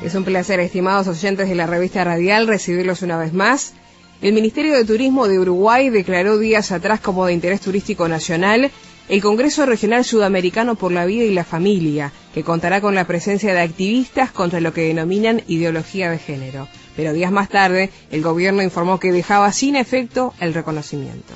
Es un placer, estimados oyentes de la revista Radial, recibirlos una vez más. El Ministerio de Turismo de Uruguay declaró días atrás como de interés turístico nacional el Congreso Regional Sudamericano por la Vida y la Familia, que contará con la presencia de activistas contra lo que denominan ideología de género. Pero días más tarde, el gobierno informó que dejaba sin efecto el reconocimiento.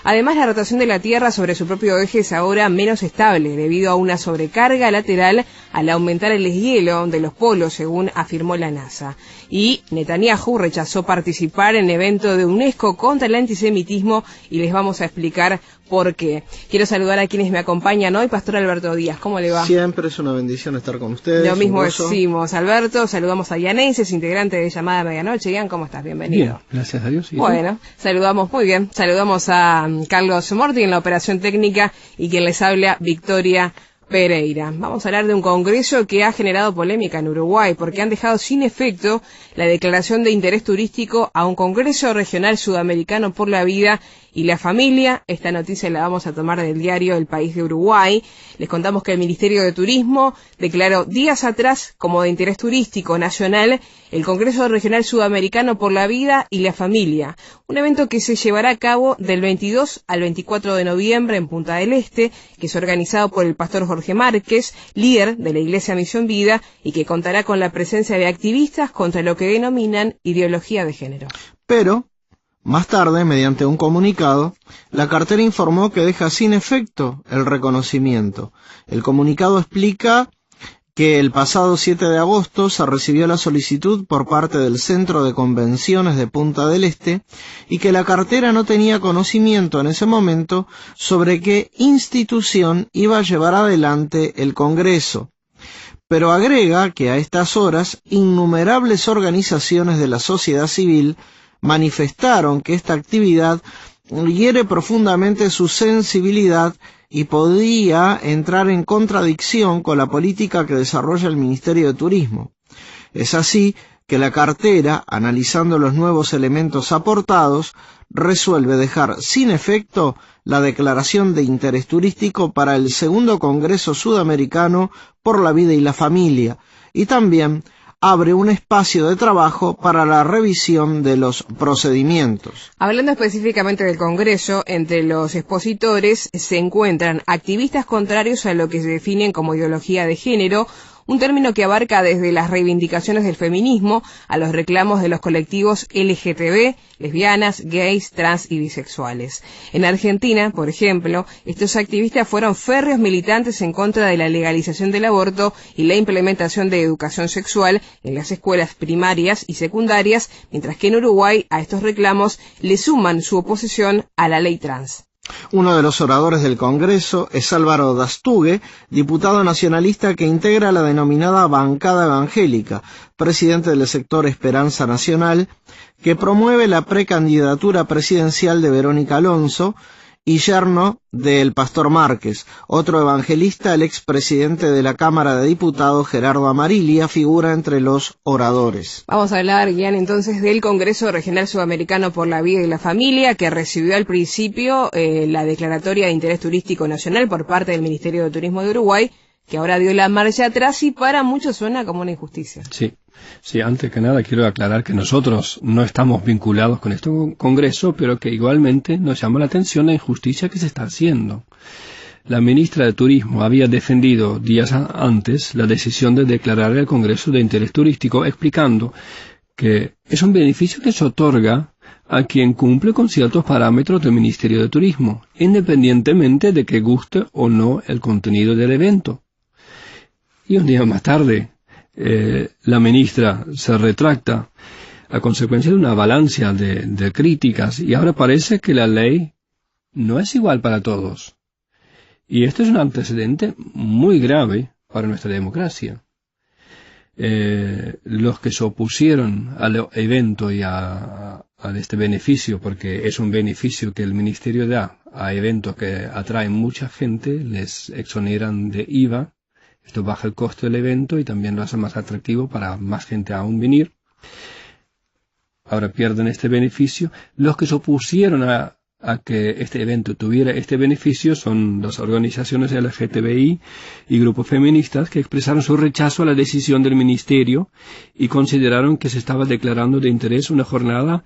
Además, la rotación de la Tierra sobre su propio eje es ahora menos estable debido a una sobrecarga lateral al aumentar el deshielo de los polos, según afirmó la NASA. Y Netanyahu rechazó participar en evento de UNESCO contra el antisemitismo y les vamos a explicar por qué. Quiero saludar a quienes me acompañan hoy. Pastor Alberto Díaz, ¿cómo le va? Siempre es una bendición estar con ustedes. Lo mismo decimos, Alberto. Saludamos a Ian Eises, integrante de Llamada a Medianoche. Ian, ¿cómo estás? Bienvenido. Bien, gracias a Dios. Bueno, saludamos muy bien. Saludamos a Carlos Morti en la operación técnica y quien les habla, Victoria Pereira. Vamos a hablar de un congreso que ha generado polémica en Uruguay porque han dejado sin efecto la declaración de interés turístico a un Congreso Regional Sudamericano por la Vida y la Familia. Esta noticia la vamos a tomar del diario El País de Uruguay. Les contamos que el Ministerio de Turismo declaró días atrás como de interés turístico nacional el Congreso Regional Sudamericano por la Vida y la Familia, un evento que se llevará a cabo del 22 al 24 de noviembre en Punta del Este, que es organizado por el pastor Jorge Márquez, líder de la Iglesia Misión Vida, y que contará con la presencia de activistas contra lo que denominan ideología de género. Pero más tarde, mediante un comunicado, la cartera informó que deja sin efecto el reconocimiento. El comunicado explica que el pasado 7 de agosto se recibió la solicitud por parte del Centro de Convenciones de Punta del Este y que la cartera no tenía conocimiento en ese momento sobre qué institución iba a llevar adelante el Congreso. Pero agrega que a estas horas innumerables organizaciones de la sociedad civil manifestaron que esta actividad hiere profundamente su sensibilidad y podía entrar en contradicción con la política que desarrolla el Ministerio de Turismo. Es así que la cartera, analizando los nuevos elementos aportados, resuelve dejar sin efecto la declaración de interés turístico para el segundo Congreso Sudamericano por la Vida y la Familia, y también abre un espacio de trabajo para la revisión de los procedimientos. Hablando específicamente del Congreso, entre los expositores se encuentran activistas contrarios a lo que se definen como ideología de género, un término que abarca desde las reivindicaciones del feminismo a los reclamos de los colectivos LGTB, lesbianas, gays, trans y bisexuales. En Argentina, por ejemplo, estos activistas fueron férreos militantes en contra de la legalización del aborto y la implementación de educación sexual en las escuelas primarias y secundarias, mientras que en Uruguay a estos reclamos le suman su oposición a la ley trans. Uno de los oradores del Congreso es Álvaro Dastugue, diputado nacionalista que integra la denominada Bancada Evangélica, presidente del sector Esperanza Nacional, que promueve la precandidatura presidencial de Verónica Alonso y yerno del pastor Márquez. Otro evangelista, el expresidente de la Cámara de Diputados, Gerardo Amarilia, figura entre los oradores. Vamos a hablar, Ian, entonces del Congreso Regional Sudamericano por la Vida y la Familia, que recibió al principio la declaratoria de interés turístico nacional por parte del Ministerio de Turismo de Uruguay, que ahora dio la marcha atrás y para muchos suena como una injusticia. Sí, antes que nada quiero aclarar que nosotros no estamos vinculados con este congreso, pero que igualmente nos llama la atención la injusticia que se está haciendo. La ministra de Turismo había defendido días antes la decisión de declarar el Congreso de interés turístico, explicando que es un beneficio que se otorga a quien cumple con ciertos parámetros del Ministerio de Turismo, independientemente de que guste o no el contenido del evento. Y un día más tarde, la ministra se retracta a consecuencia de una avalancha de críticas y ahora parece que la ley no es igual para todos. Y esto es un antecedente muy grave para nuestra democracia. Los que se opusieron al evento y a este beneficio, porque es un beneficio que el ministerio da a eventos que atraen mucha gente, les exoneran de IVA. Esto baja el costo del evento y también lo hace más atractivo para más gente aún venir. Ahora pierden este beneficio. Los que se opusieron a a que este evento tuviera este beneficio son las organizaciones LGTBI y grupos feministas que expresaron su rechazo a la decisión del ministerio y consideraron que se estaba declarando de interés una jornada,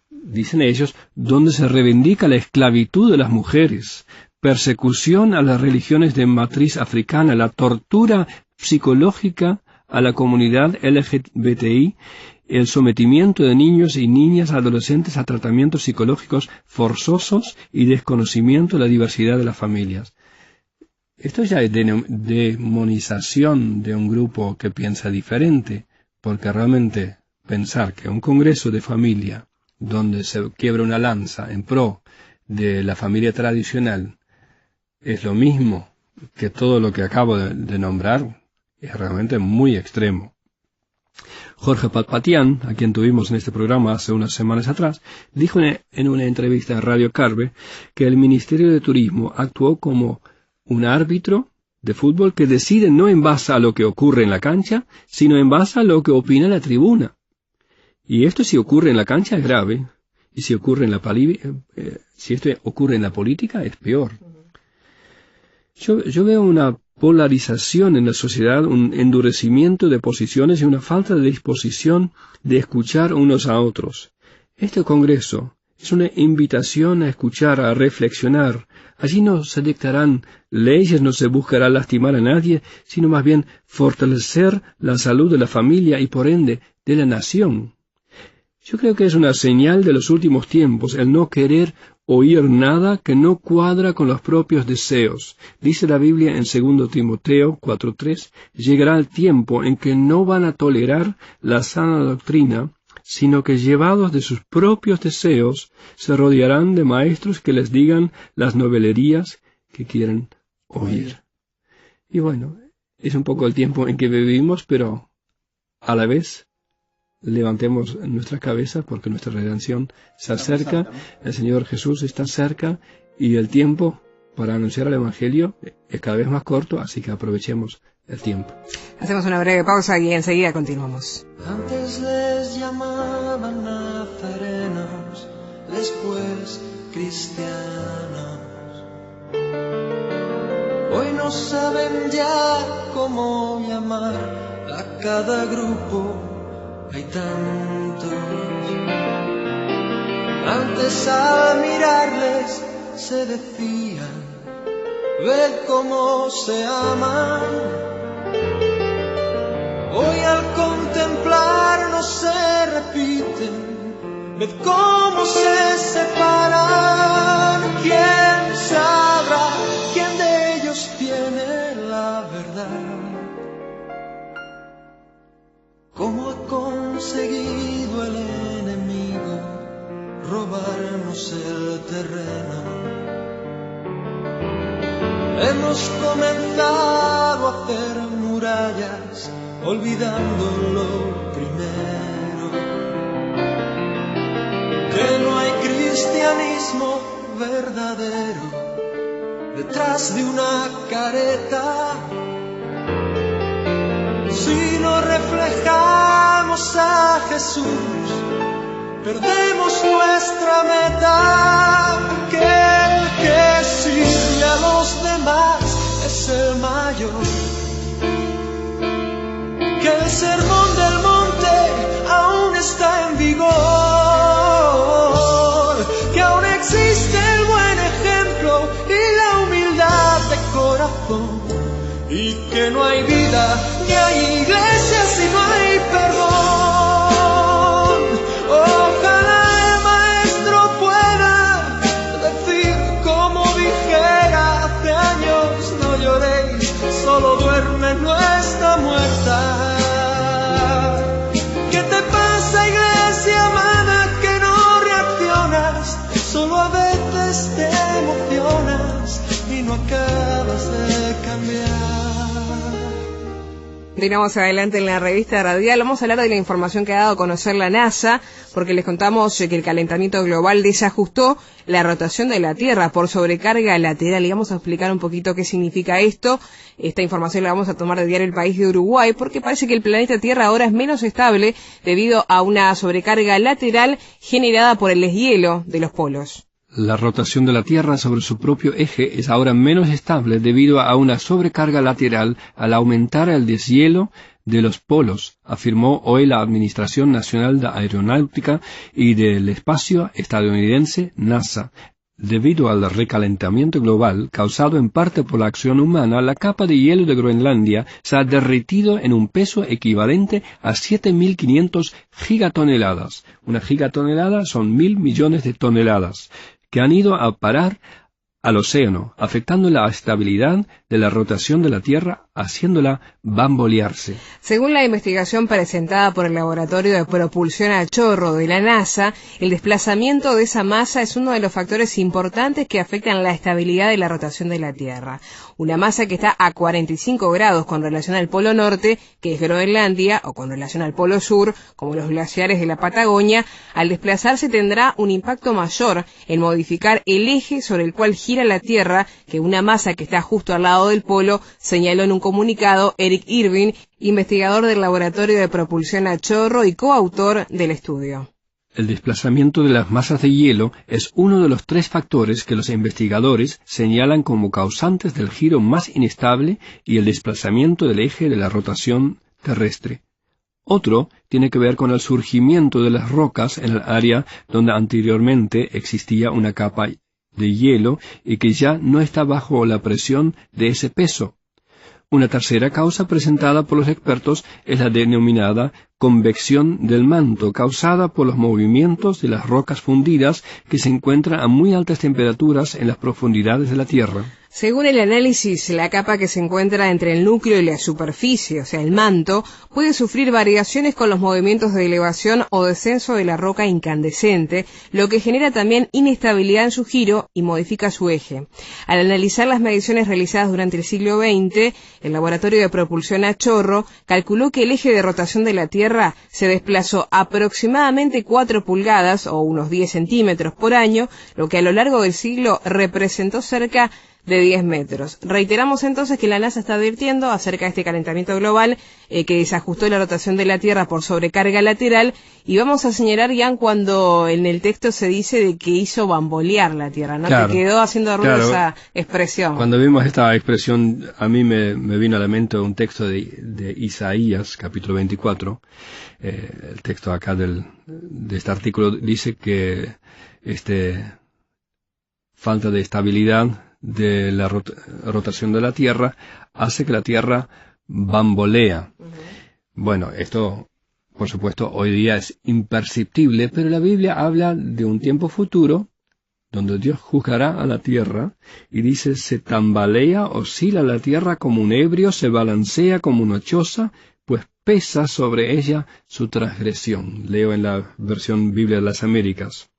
dicen ellos, donde se reivindica la esclavitud de las mujeres, persecución a las religiones de matriz africana, la tortura psicológica a la comunidad LGBTI, el sometimiento de niños y niñas adolescentes a tratamientos psicológicos forzosos y desconocimiento de la diversidad de las familias. Esto ya es demonización de un grupo que piensa diferente, porque realmente pensar que un congreso de familia donde se quiebra una lanza en pro de la familia tradicional es lo mismo que todo lo que acabo de nombrar, es realmente muy extremo. Jorge Patpatian, a quien tuvimos en este programa hace unas semanas atrás, dijo en una entrevista a Radio Carve que el Ministerio de Turismo actuó como un árbitro de fútbol que decide no en base a lo que ocurre en la cancha, sino en base a lo que opina la tribuna. Y esto si ocurre en la cancha es grave, y si ocurre en si esto ocurre en la política es peor. Yo veo una polarización en la sociedad, un endurecimiento de posiciones y una falta de disposición de escuchar unos a otros. Este Congreso es una invitación a escuchar, a reflexionar. Allí no se dictarán leyes, no se buscará lastimar a nadie, sino más bien fortalecer la salud de la familia y por ende de la nación. Yo creo que es una señal de los últimos tiempos el no querer oír nada que no cuadra con los propios deseos. Dice la Biblia en 2 Timoteo 4:3, llegará el tiempo en que no van a tolerar la sana doctrina, sino que llevados de sus propios deseos se rodearán de maestros que les digan las novelerías que quieren oír. Y bueno, es un poco el tiempo en que vivimos, pero a la vez levantemos nuestra cabeza porque nuestra redención se acerca, el Señor Jesús está cerca y el tiempo para anunciar el Evangelio es cada vez más corto, así que aprovechemos el tiempo. Hacemos una breve pausa y enseguida continuamos. Antes les llamaban nazarenos, después cristianos. Hoy no saben ya cómo llamar a cada grupo. Hay tantos. Antes al mirarles se decían, ved cómo se aman. Hoy al contemplarnos se repiten, ved cómo se separan. ¿Quién sabrá quién de ellos tiene la verdad? ¿Cómo ha conseguido el enemigo robarnos el terreno? Hemos comenzado a hacer murallas, olvidando lo primero. Que no hay cristianismo verdadero detrás de una careta. Si no reflejamos a Jesús, perdemos nuestra meta. Que el que sirve a los demás es el mayor. Que el sermón del monte aún está en vigor. Que aún existe el buen ejemplo y la humildad de corazón. Y que no hay vida, ni hay iglesia si no hay perdón. Ojalá el maestro pueda decir como dijera hace años, no lloréis, solo duerme, no está muerta. ¿Qué te pasa, iglesia amada, que no reaccionas? Solo a veces te emocionas y no acabas de cambiar. Continuamos adelante en la revista radial. Vamos a hablar de la información que ha dado a conocer la NASA, porque les contamos que el calentamiento global desajustó la rotación de la Tierra por sobrecarga lateral. Y vamos a explicar un poquito qué significa esto. Esta información la vamos a tomar de Diario El País de Uruguay, porque parece que el planeta Tierra ahora es menos estable debido a una sobrecarga lateral generada por el deshielo de los polos. La rotación de la Tierra sobre su propio eje es ahora menos estable debido a una sobrecarga lateral al aumentar el deshielo de los polos, afirmó hoy la Administración Nacional de Aeronáutica y del Espacio estadounidense, NASA. Debido al recalentamiento global, causado en parte por la acción humana, la capa de hielo de Groenlandia se ha derretido en un peso equivalente a 7.500 gigatoneladas. Una gigatonelada son 1.000 millones de toneladas, que han ido a parar al océano, afectando la estabilidad de la rotación de la Tierra, haciéndola bambolearse. Según la investigación presentada por el Laboratorio de Propulsión a Chorro de la NASA, el desplazamiento de esa masa es uno de los factores importantes que afectan la estabilidad de la rotación de la Tierra. Una masa que está a 45 grados con relación al Polo Norte, que es Groenlandia, o con relación al Polo Sur, como los glaciares de la Patagonia, al desplazarse tendrá un impacto mayor en modificar el eje sobre el cual gira la Tierra que una masa que está justo al lado del polo, señaló en un comunicado Eric Irving, investigador del Laboratorio de Propulsión a Chorro y coautor del estudio. El desplazamiento de las masas de hielo es uno de los 3 factores que los investigadores señalan como causantes del giro más inestable y el desplazamiento del eje de la rotación terrestre. Otro tiene que ver con el surgimiento de las rocas en el área donde anteriormente existía una capa de hielo y que ya no está bajo la presión de ese peso. Una tercera causa presentada por los expertos es la denominada convección del manto, causada por los movimientos de las rocas fundidas que se encuentran a muy altas temperaturas en las profundidades de la Tierra. Según el análisis, la capa que se encuentra entre el núcleo y la superficie, o sea, el manto, puede sufrir variaciones con los movimientos de elevación o descenso de la roca incandescente, lo que genera también inestabilidad en su giro y modifica su eje. Al analizar las mediciones realizadas durante el siglo XX, el Laboratorio de Propulsión a Chorro calculó que el eje de rotación de la Tierra se desplazó aproximadamente 4 pulgadas, o unos 10 centímetros por año, lo que a lo largo del siglo representó cerca de 10 metros. Reiteramos entonces que la NASA está advirtiendo acerca de este calentamiento global que desajustó la rotación de la Tierra por sobrecarga lateral, y vamos a señalar, Ian, cuando en el texto se dice de que hizo bambolear la Tierra, ¿no? Claro, te quedó haciendo ruido esa expresión. Cuando vimos esta expresión, a mí me vino a la mente un texto de Isaías, capítulo 24. El texto acá de este artículo dice que falta de estabilidad de la rotación de la Tierra hace que la Tierra bambolea. Bueno, esto, por supuesto, hoy día es imperceptible, pero la Biblia habla de un tiempo futuro donde Dios juzgará a la Tierra y dice: se tambalea, oscila la Tierra como un ebrio, se balancea como una choza, pues pesa sobre ella su transgresión. Leo en la versión Biblia de las Américas.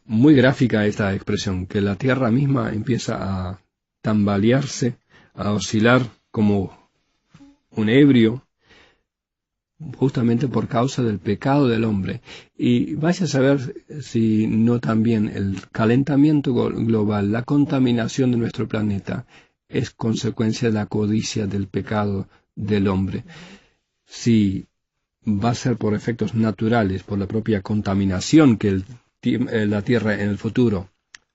Muy gráfica esta expresión, que la Tierra misma empieza a tambalearse, a oscilar como un ebrio, justamente por causa del pecado del hombre. Y vaya a saber si no también el calentamiento global, la contaminación de nuestro planeta, es consecuencia de la codicia del pecado del hombre. Si va a ser por efectos naturales, por la propia contaminación que la Tierra en el futuro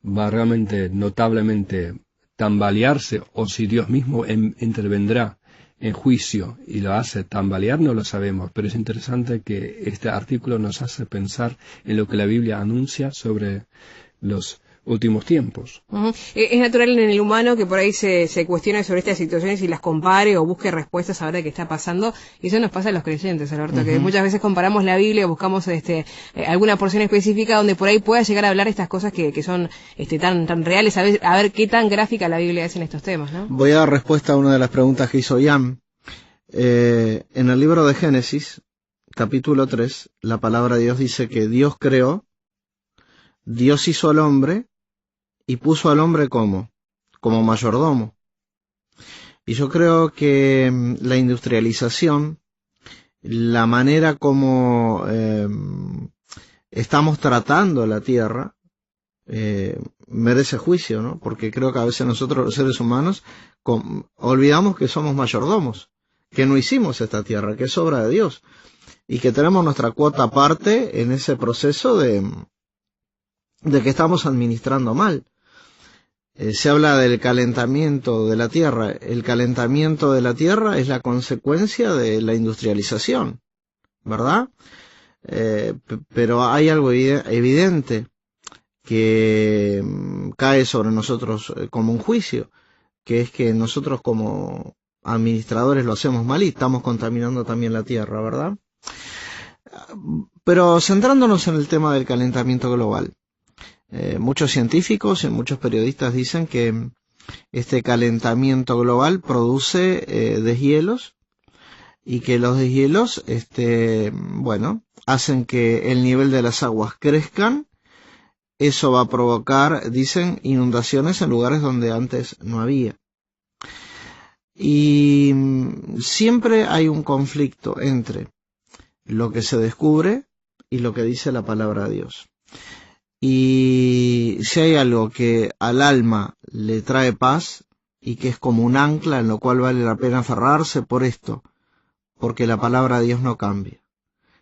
va realmente notablemente tambalearse, o si Dios mismo intervendrá en juicio y lo hace tambalear, no lo sabemos, pero es interesante que este artículo nos hace pensar en lo que la Biblia anuncia sobre los últimos tiempos. Es natural en el humano que por ahí se cuestione sobre estas situaciones y las compare o busque respuestas a ver qué está pasando, y eso nos pasa a los creyentes, Alberto, que muchas veces comparamos la Biblia, buscamos alguna porción específica donde por ahí pueda llegar a hablar estas cosas que son tan reales, a ver qué tan gráfica la Biblia es en estos temas, ¿no? Voy a dar respuesta a una de las preguntas que hizo Ian. En el libro de Génesis, capítulo 3, la palabra de Dios dice que Dios creó, Dios hizo al hombre y puso al hombre como mayordomo. Y yo creo que la industrialización, la manera como estamos tratando la tierra, merece juicio, ¿no? Porque creo que a veces nosotros, los seres humanos, olvidamos que somos mayordomos, que no hicimos esta tierra, que es obra de Dios, y que tenemos nuestra cuota aparte en ese proceso de de que estamos administrando mal. Se habla del calentamiento de la Tierra. El calentamiento de la Tierra es la consecuencia de la industrialización, ¿verdad? Pero hay algo evidente que cae sobre nosotros como un juicio, que es que nosotros como administradores lo hacemos mal y estamos contaminando también la Tierra, ¿verdad? Pero centrándonos en el tema del calentamiento global, muchos científicos y muchos periodistas dicen que este calentamiento global produce deshielos y que los deshielos, hacen que el nivel de las aguas crezcan. Eso va a provocar, dicen, inundaciones en lugares donde antes no había. Y siempre hay un conflicto entre lo que se descubre y lo que dice la palabra de Dios. Y si hay algo que al alma le trae paz y que es como un ancla en lo cual vale la pena aferrarse por esto, porque la palabra de Dios no cambia.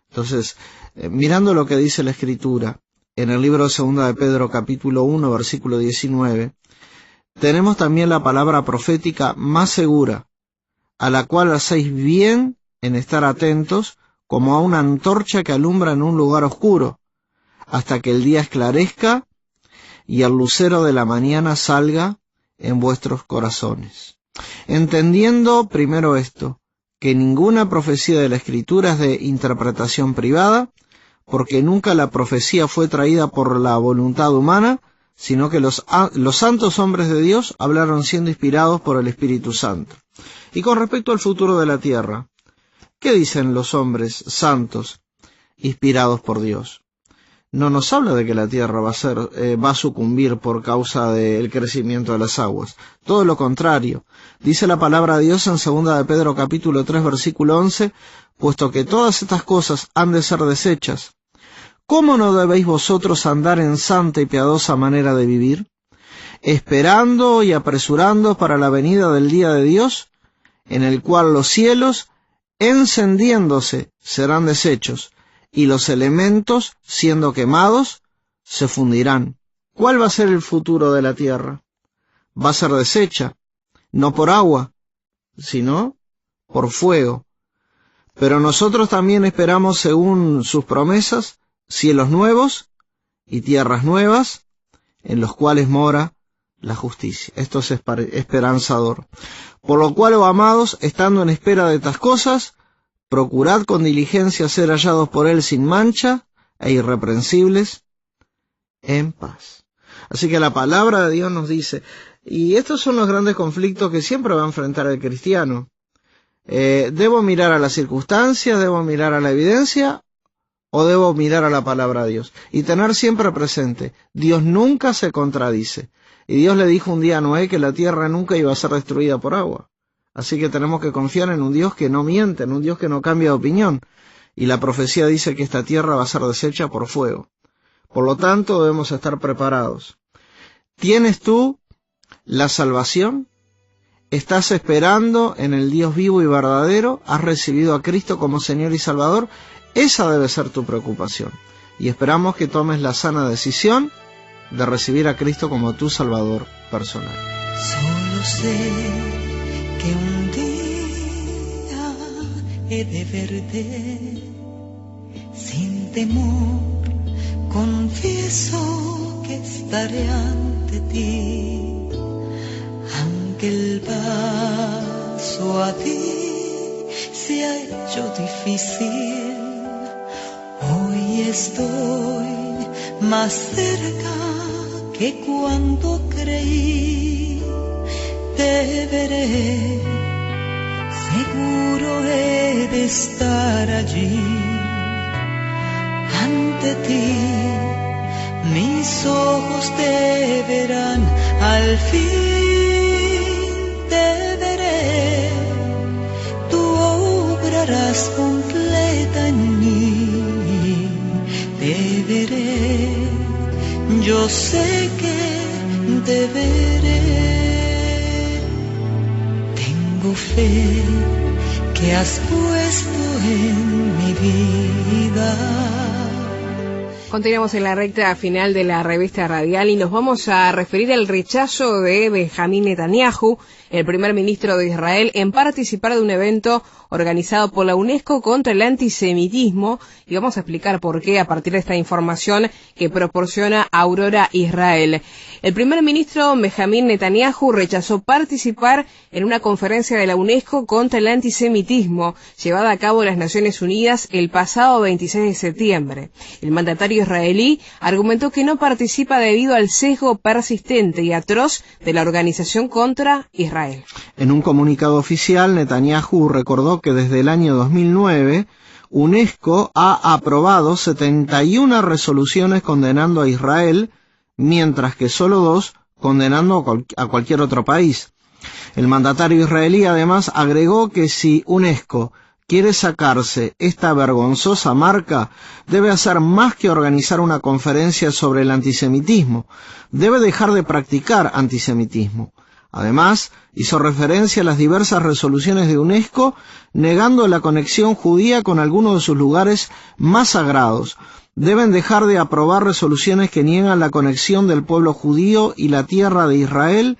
Entonces, mirando lo que dice la Escritura, en el libro de 2 de Pedro capítulo 1 versículo 19, tenemos también la palabra profética más segura, a la cual hacéis bien en estar atentos como a una antorcha que alumbra en un lugar oscuro, hasta que el día esclarezca y el lucero de la mañana salga en vuestros corazones. Entendiendo primero esto, que ninguna profecía de la Escritura es de interpretación privada, porque nunca la profecía fue traída por la voluntad humana, sino que los santos hombres de Dios hablaron siendo inspirados por el Espíritu Santo. Y con respecto al futuro de la tierra, ¿qué dicen los hombres santos inspirados por Dios? No nos habla de que la tierra va a sucumbir por causa del crecimiento de las aguas. Todo lo contrario. Dice la palabra de Dios en 2 de Pedro capítulo 3 versículo 11, puesto que todas estas cosas han de ser deshechas, ¿cómo no debéis vosotros andar en santa y piadosa manera de vivir, esperando y apresurando para la venida del día de Dios, en el cual los cielos, encendiéndose, serán deshechos, y los elementos, siendo quemados, se fundirán? ¿Cuál va a ser el futuro de la tierra? Va a ser deshecha, no por agua, sino por fuego. Pero nosotros también esperamos, según sus promesas, cielos nuevos y tierras nuevas, en los cuales mora la justicia. Esto es esperanzador. Por lo cual, oh amados, estando en espera de estas cosas, procurad con diligencia ser hallados por Él sin mancha e irreprensibles en paz. Así que la palabra de Dios nos dice, y estos son los grandes conflictos que siempre va a enfrentar el cristiano. ¿Debo mirar a las circunstancias? ¿Debo mirar a la evidencia? ¿O debo mirar a la palabra de Dios? Y tener siempre presente, Dios nunca se contradice. Y Dios le dijo un día a Noé que la tierra nunca iba a ser destruida por agua. Así que tenemos que confiar en un Dios que no miente, en un Dios que no cambia de opinión. Y la profecía dice que esta tierra va a ser deshecha por fuego. Por lo tanto, debemos estar preparados. ¿Tienes tú la salvación? ¿Estás esperando en el Dios vivo y verdadero? ¿Has recibido a Cristo como Señor y Salvador? Esa debe ser tu preocupación. Y esperamos que tomes la sana decisión de recibir a Cristo como tu Salvador personal. Solo sé que un día he de verte sin temor, confieso que estaré ante ti, aunque el paso a ti se ha hecho difícil. Hoy estoy más cerca que cuando creí. Te veré, seguro he de estar allí ante ti. Mis ojos te verán al fin. Te veré, tú obrarás completa en mí. Te veré, yo sé que te veré. Tengo fe que has puesto en mi vida Continuamos en la recta final de la revista radial y nos vamos a referir al rechazo de Benjamín Netanyahu, el primer ministro de Israel, en participar de un evento organizado por la UNESCO contra el antisemitismo, y vamos a explicar por qué a partir de esta información que proporciona Aurora Israel. El primer ministro Benjamín Netanyahu rechazó participar en una conferencia de la UNESCO contra el antisemitismo llevada a cabo en las Naciones Unidas el pasado 26 de septiembre. El mandatario israelí argumentó que no participa debido al sesgo persistente y atroz de la organización contra Israel. En un comunicado oficial, Netanyahu recordó que desde el año 2009, UNESCO ha aprobado 71 resoluciones condenando a Israel, mientras que solo 2 condenando a cualquier otro país. El mandatario israelí además agregó que si UNESCO quiere sacarse esta vergonzosa marca, debe hacer más que organizar una conferencia sobre el antisemitismo. Debe dejar de practicar antisemitismo. Además, hizo referencia a las diversas resoluciones de UNESCO negando la conexión judía con algunos de sus lugares más sagrados. Deben dejar de aprobar resoluciones que niegan la conexión del pueblo judío y la tierra de Israel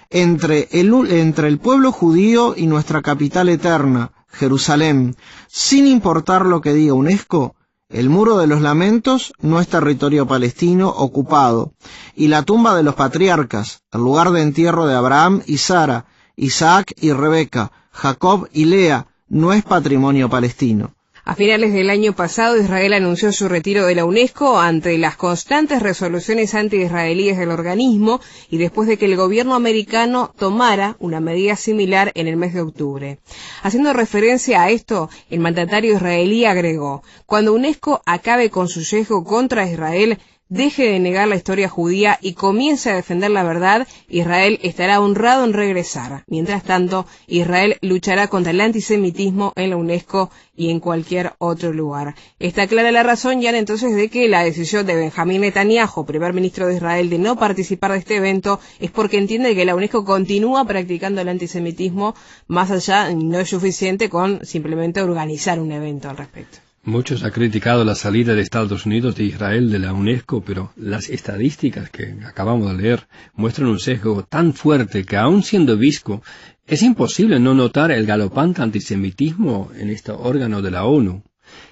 entre el pueblo judío y nuestra capital eterna, Jerusalén. Sin importar lo que diga UNESCO, el Muro de los Lamentos no es territorio palestino ocupado, y la tumba de los patriarcas, el lugar de entierro de Abraham y Sara, Isaac y Rebeca, Jacob y Lea, no es patrimonio palestino. A finales del año pasado, Israel anunció su retiro de la UNESCO ante las constantes resoluciones anti-israelíes del organismo y después de que el gobierno americano tomara una medida similar en el mes de octubre. Haciendo referencia a esto, el mandatario israelí agregó: cuando UNESCO acabe con su sesgo contra Israel, deje de negar la historia judía y comience a defender la verdad, Israel estará honrado en regresar. Mientras tanto, Israel luchará contra el antisemitismo en la UNESCO y en cualquier otro lugar. Está clara la razón, ya entonces, de que la decisión de Benjamín Netanyahu, primer ministro de Israel, de no participar de este evento es porque entiende que la UNESCO continúa practicando el antisemitismo, más allá, no es suficiente con simplemente organizar un evento al respecto. Muchos han criticado la salida de Estados Unidos de Israel de la UNESCO, pero las estadísticas que acabamos de leer muestran un sesgo tan fuerte que, aun siendo obispo, es imposible no notar el galopante antisemitismo en este órgano de la ONU.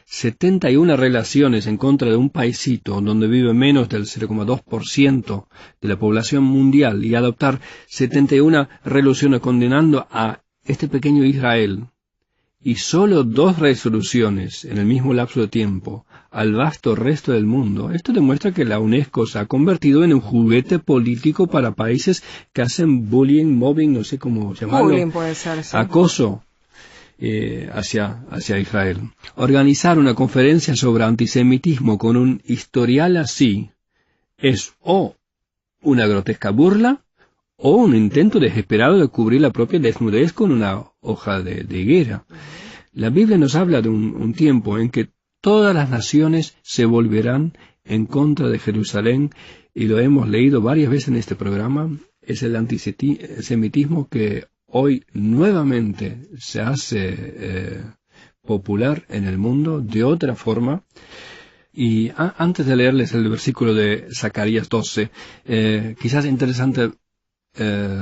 71 relaciones en contra de un paisito donde vive menos del 0,2% de la población mundial y adoptar 71 resoluciones condenando a este pequeño Israel. Y solo 2 resoluciones en el mismo lapso de tiempo al vasto resto del mundo. Esto demuestra que la UNESCO se ha convertido en un juguete político para países que hacen bullying, mobbing, no sé cómo llamarlo, bullying puede ser, sí. Acoso hacia Israel. Organizar una conferencia sobre antisemitismo con un historial así es o una grotesca burla o un intento desesperado de cubrir la propia desnudez con una hoja de higuera. La Biblia nos habla de un tiempo en que todas las naciones se volverán en contra de Jerusalén, y lo hemos leído varias veces en este programa. Es el antisemitismo que hoy nuevamente se hace popular en el mundo de otra forma. Y antes de leerles el versículo de Zacarías 12, quizás interesante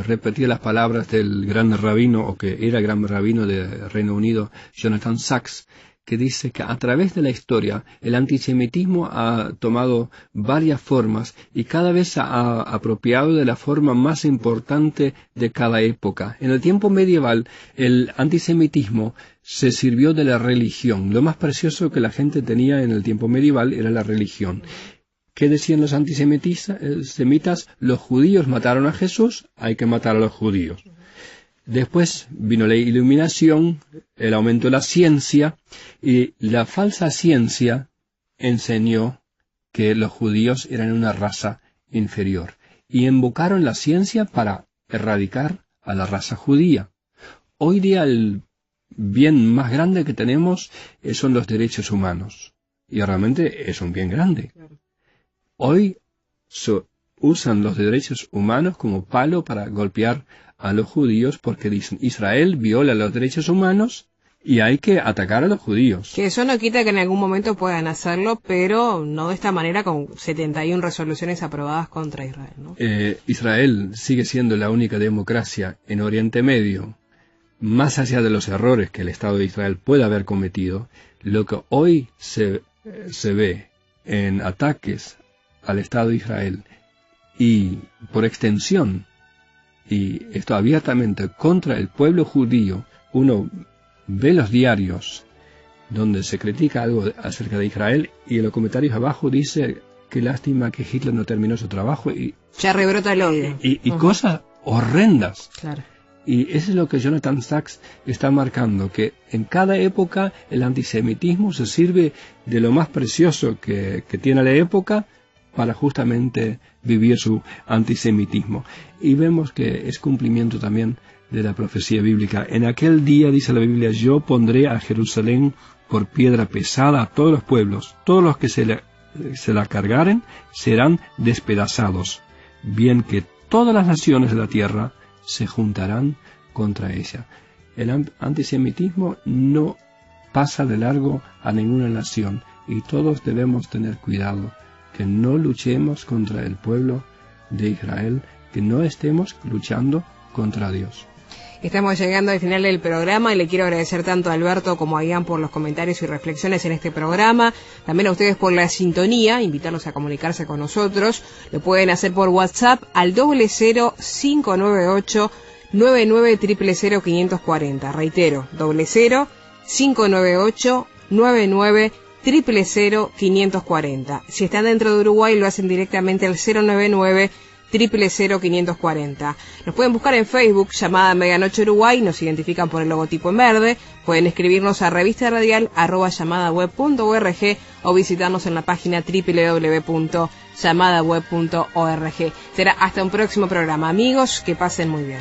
repetir las palabras del gran rabino, o que era gran rabino de Reino Unido, Jonathan Sacks, que dice que a través de la historia el antisemitismo ha tomado varias formas y cada vez se ha apropiado de la forma más importante de cada época. En el tiempo medieval el antisemitismo se sirvió de la religión. Lo más precioso que la gente tenía en el tiempo medieval era la religión. ¿Qué decían los antisemitas? Los judíos mataron a Jesús, hay que matar a los judíos. Después vino la iluminación, el aumento de la ciencia, y la falsa ciencia enseñó que los judíos eran una raza inferior. Y invocaron la ciencia para erradicar a la raza judía. Hoy día el bien más grande que tenemos son los derechos humanos. Y realmente es un bien grande. Hoy usan los derechos humanos como palo para golpear a los judíos porque dicen Israel viola los derechos humanos Y hay que atacar a los judíos. Que eso no quita que en algún momento puedan hacerlo, pero no de esta manera con 71 resoluciones aprobadas contra Israel, ¿no? Israel sigue siendo la única democracia en Oriente Medio. Más allá de los errores que el Estado de Israel puede haber cometido, lo que hoy se ve en ataques al Estado de Israel y por extensión, y esto abiertamente contra el pueblo judío, uno ve los diarios donde se critica algo acerca de Israel y en los comentarios abajo dice qué lástima que Hitler no terminó su trabajo y ya rebrota el odio. Y cosas horrendas. Claro. Y eso es lo que Jonathan Sachs está marcando, que en cada época el antisemitismo se sirve de lo más precioso que tiene la época para justamente vivir su antisemitismo. Y vemos que es cumplimiento también de la profecía bíblica. En aquel día, dice la Biblia, yo pondré a Jerusalén por piedra pesada a todos los pueblos. Todos los que se la cargaren serán despedazados. Bien que todas las naciones de la tierra se juntarán contra ella. El antisemitismo no pasa de largo a ninguna nación y todos debemos tener cuidado que no luchemos contra el pueblo de Israel, que no estemos luchando contra Dios. Estamos llegando al final del programa y le quiero agradecer tanto a Alberto como a Ian por los comentarios y reflexiones en este programa. También a ustedes por la sintonía, invitarlos a comunicarse con nosotros. Lo pueden hacer por WhatsApp al 00598 9900540. Reitero, 00598 9900540. Si están dentro de Uruguay lo hacen directamente al 099 0000540. Nos pueden buscar en Facebook, llamada Medianoche Uruguay, nos identifican por el logotipo en verde. Pueden escribirnos a revistaradial@llamadaweb.org o visitarnos en la página www.llamadaweb.org. Será hasta un próximo programa. Amigos, que pasen muy bien.